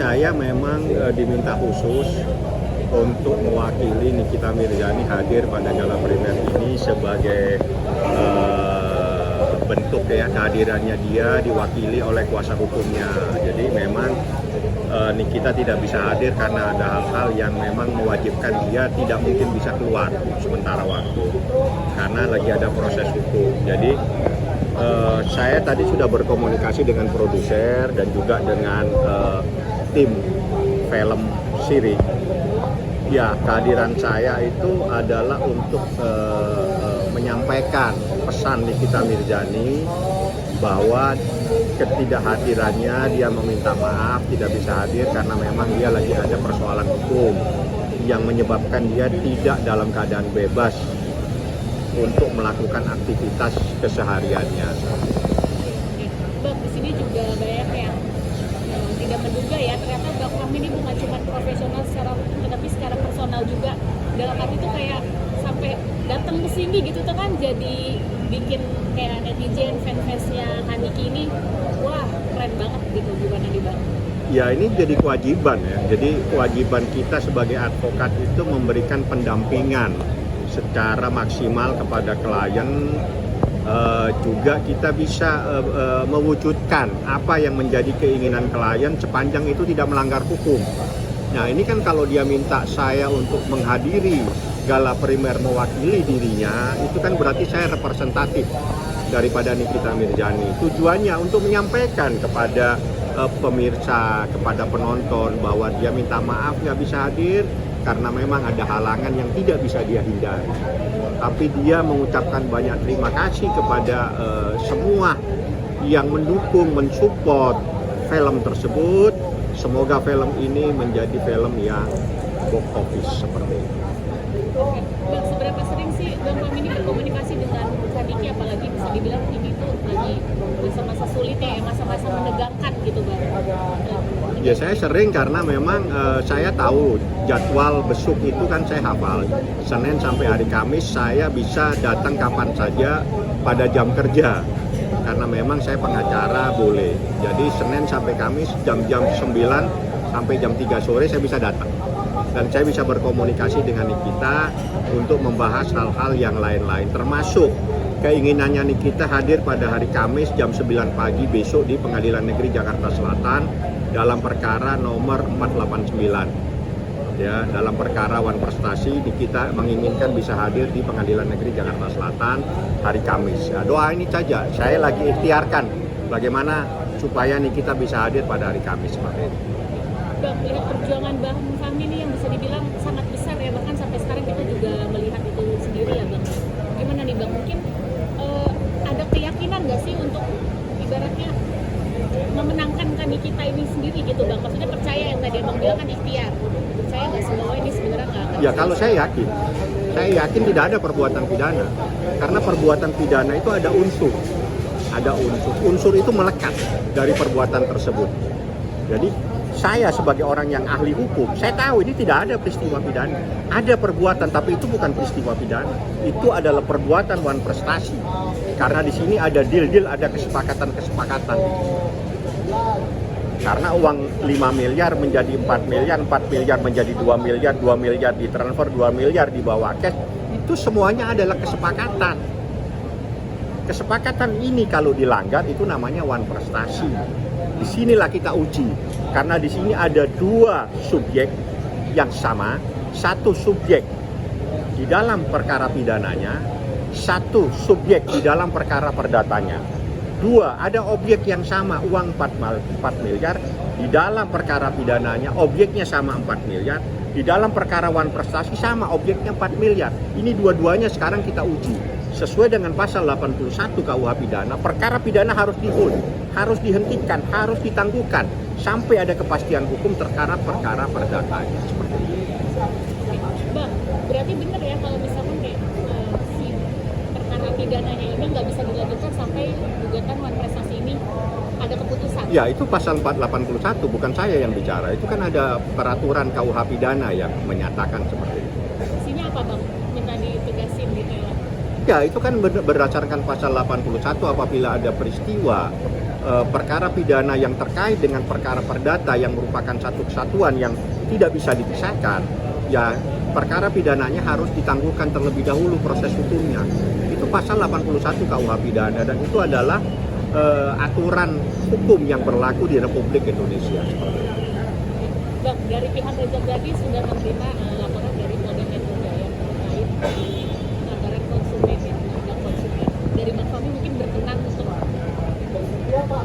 saya memang diminta khusus untuk mewakili Nikita Mirzani hadir pada gala primer ini sebagai bentuk ya kehadirannya dia diwakili oleh kuasa hukumnya. Jadi memang Nikita tidak bisa hadir karena ada hal-hal yang memang mewajibkan dia tidak mungkin bisa keluar sementara waktu karena lagi ada proses hukum. Jadi saya tadi sudah berkomunikasi dengan produser dan juga dengan tim film Siri. Ya, kehadiran saya itu adalah untuk menyampaikan pesan Nikita Mirzani bahwa ketidakhadirannya dia meminta maaf tidak bisa hadir karena memang dia lagi ada persoalan hukum yang menyebabkan dia tidak dalam keadaan bebas untuk melakukan aktivitas kesehariannya. Bang, di sini juga banyak yang tidak menduga ya, ternyata Bang Fahmi ini bukan cuma profesional secara hukum, tetapi secara personal juga. Dalam arti itu kayak sampai datang ke sini gitu tuh kan, jadi bikin kayak netizen, fans-fansnya Haniki ini, wah keren banget gitu, gimana nih Bang? Ya ini jadi kewajiban ya, jadi kewajiban kita sebagai advokat itu memberikan pendampingan secara maksimal kepada klien. Juga kita bisa mewujudkan apa yang menjadi keinginan klien sepanjang itu tidak melanggar hukum. Nah ini kan kalau dia minta saya untuk menghadiri gala primer mewakili dirinya, itu kan berarti saya representatif daripada Nikita Mirzani. Tujuannya untuk menyampaikan kepada pemirsa, kepada penonton bahwa dia minta maaf nggak bisa hadir karena memang ada halangan yang tidak bisa dia hindari. Tapi dia mengucapkan banyak terima kasih kepada semua yang mendukung, mensupport film tersebut. Semoga film ini menjadi film yang box office seperti itu. Oke, Bang, seberapa sering sih Bang Fahmi ini berkomunikasi dengan Haniki, apalagi bisa dibilang ini tuh lagi masa-masa sulitnya ya, masa-masa menegangkan gitu Bang? Ya saya sering karena memang saya tahu jadwal besuk itu kan saya hafal. Senin sampai hari Kamis saya bisa datang kapan saja pada jam kerja. Karena memang saya pengacara boleh. Jadi Senin sampai Kamis jam-jam 9 sampai jam 3 sore saya bisa datang. Dan saya bisa berkomunikasi dengan Nikita untuk membahas hal-hal yang lain-lain. Termasuk keinginannya Nikita hadir pada hari Kamis jam 9 pagi besok di Pengadilan Negeri Jakarta Selatan dalam perkara nomor 489. Ya, dalam perkara Wan Prestasi Nikita menginginkan bisa hadir di Pengadilan Negeri Jakarta Selatan hari Kamis. Ya, doa ini saja, saya lagi ikhtiarkan bagaimana supaya Nikita bisa hadir pada hari Kamis seperti itu. Bang, melihat perjuangan Bang Fahmi ini yang bisa dibilang sangat besar ya, bahkan sampai sekarang kita juga melihat itu sendiri ya Bang. Gimana nih Bang, mungkin ada keyakinan nggak sih untuk ibaratnya memenangkan Nikita ini sendiri gitu Bang? Maksudnya percaya yang tadi Abang bilang kan ikhtiar. Percaya nggak sih bahwa ini sebenarnya nggak akan? Ya kalau saya yakin tidak ada perbuatan pidana. Karena perbuatan pidana itu ada unsur. Unsur itu melekat dari perbuatan tersebut. Jadi saya sebagai orang yang ahli hukum, saya tahu ini tidak ada peristiwa pidana. Ada perbuatan, tapi itu bukan peristiwa pidana. Itu adalah perbuatan Wan Prestasi. Karena di sini ada deal-deal, ada kesepakatan-kesepakatan. Karena uang 5 miliar menjadi 4 miliar, 4 miliar menjadi 2 miliar, 2 miliar ditransfer, 2 miliar dibawa cash. Itu semuanya adalah kesepakatan. Kesepakatan ini kalau dilanggar itu namanya Wan Prestasi. Disinilah kita uji, karena di sini ada dua subjek yang sama, satu subjek di dalam perkara pidananya, satu subjek di dalam perkara perdatanya. Dua, ada objek yang sama, uang 4 miliar, di dalam perkara pidananya objeknya sama 4 miliar, di dalam perkara Wan Prestasi sama objeknya 4 miliar. Ini dua-duanya sekarang kita uji. Sesuai dengan pasal 81 KUH pidana, perkara pidana harus di-hold, harus dihentikan, harus ditangguhkan sampai ada kepastian hukum terkait perkara perdatanya. Seperti itu. Bang, berarti benar ya kalau misalkan kayak si perkara pidananya ini nggak bisa dilanjutkan sampai gugatan Wan Prestasi ini ada keputusan? Ya, itu pasal 481, bukan saya yang bicara. Itu kan ada peraturan KUH pidana yang menyatakan seperti itu. Isinya apa Bang? Minta ditegasin gitu ya? Ya, itu kan berdasarkan pasal 81 apabila ada peristiwa perkara pidana yang terkait dengan perkara perdata yang merupakan satu kesatuan yang tidak bisa dipisahkan, ya perkara pidananya harus ditangguhkan terlebih dahulu proses hukumnya. Itu pasal 81 KUH pidana dan itu adalah aturan hukum yang berlaku di Republik Indonesia. Bang, dari pihak Reza Gadi sudah menerima laporan dari Polda Metro Jaya terkait pelanggaran konsumen ya, undang konsumen. Dari Bang Fahmi mungkin berkenan untuk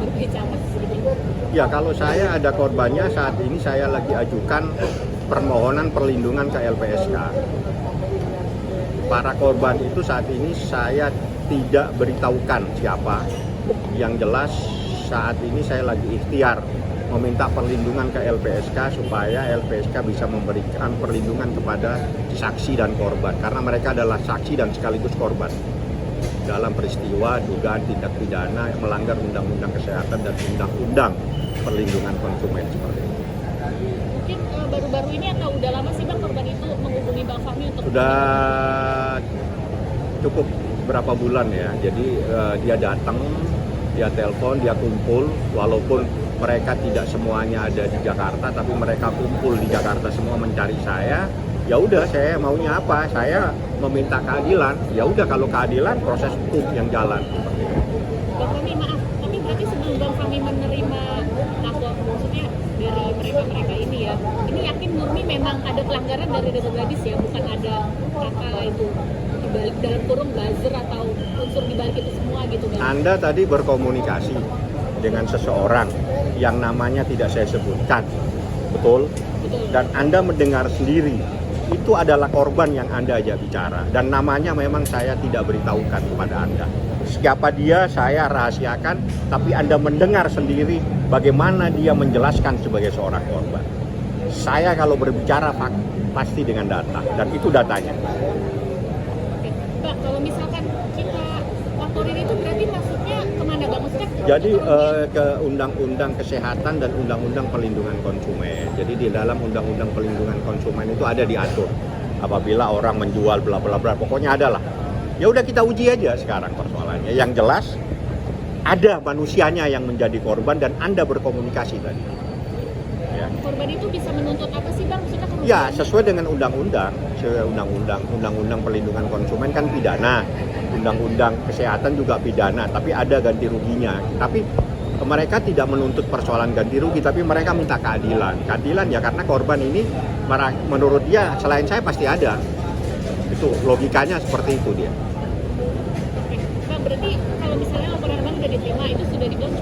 berbicara sedikit. Ya, kalau saya ada korbannya saat ini saya lagi ajukan permohonan perlindungan ke LPSK. Para korban itu saat ini saya tidak beritahukan siapa. Yang jelas saat ini saya lagi ikhtiar meminta perlindungan ke LPSK supaya LPSK bisa memberikan perlindungan kepada saksi dan korban karena mereka adalah saksi dan sekaligus korban dalam peristiwa dugaan tindak pidana melanggar Undang-Undang Kesehatan dan Undang-Undang Perlindungan Konsumen seperti itu. Mungkin baru-baru ini atau udah lama sih Bang korban itu menghubungi Bang Fahmi untuk Sudah cukup berapa bulan ya, jadi dia datang, dia telepon, dia kumpul, walaupun mereka tidak semuanya ada di Jakarta, tapi mereka kumpul di Jakarta semua mencari saya. Ya udah, saya maunya apa? Saya meminta keadilan. Ya udah, kalau keadilan proses hukum yang jalan. Bang Fahmi maaf, tapi berarti sebelum Bang Fahmi menerima lapor maksudnya dari mereka ini ya, ini yakin murni memang ada pelanggaran dari Reza Gladys ya, bukan ada kata itu dibalik dalam kurung buzzer atau unsur dibalik itu semua gitu Bang. Anda tadi berkomunikasi dengan seseorang yang namanya tidak saya sebutkan, betul? Betul. Dan Anda mendengar sendiri, itu adalah korban yang Anda ajak bicara. Dan namanya memang saya tidak beritahukan kepada Anda. Siapa dia saya rahasiakan, tapi Anda mendengar sendiri bagaimana dia menjelaskan sebagai seorang korban. Saya kalau berbicara pasti dengan data, dan itu datanya. Oke. Bang, kalau misalkan kita laporin itu berarti maksudnya kemana Bang? Maksudnya Jadi ke Undang-Undang Kesehatan dan Undang-Undang Perlindungan Konsumen. Jadi di dalam Undang-Undang Perlindungan Konsumen itu ada diatur apabila orang menjual bla bla bla, pokoknya ada lah. Ya udah, kita uji aja sekarang persoalannya. Yang jelas ada manusianya yang menjadi korban dan Anda berkomunikasi tadi. Ya. korban itu bisa menuntut apa sih Bang? Maksudnya kerugian? Ya, sesuai dengan undang-undang. Undang-undang Perlindungan Konsumen kan pidana. Undang-undang Kesehatan juga pidana, tapi ada ganti ruginya. Tapi mereka tidak menuntut persoalan ganti rugi, tapi mereka minta keadilan. Keadilan ya karena korban ini menurut dia selain saya pasti ada. Itu logikanya seperti itu dia. Oke. Bang, berarti kalau misalnya laporan Bang sudah diterima, itu sudah dibilang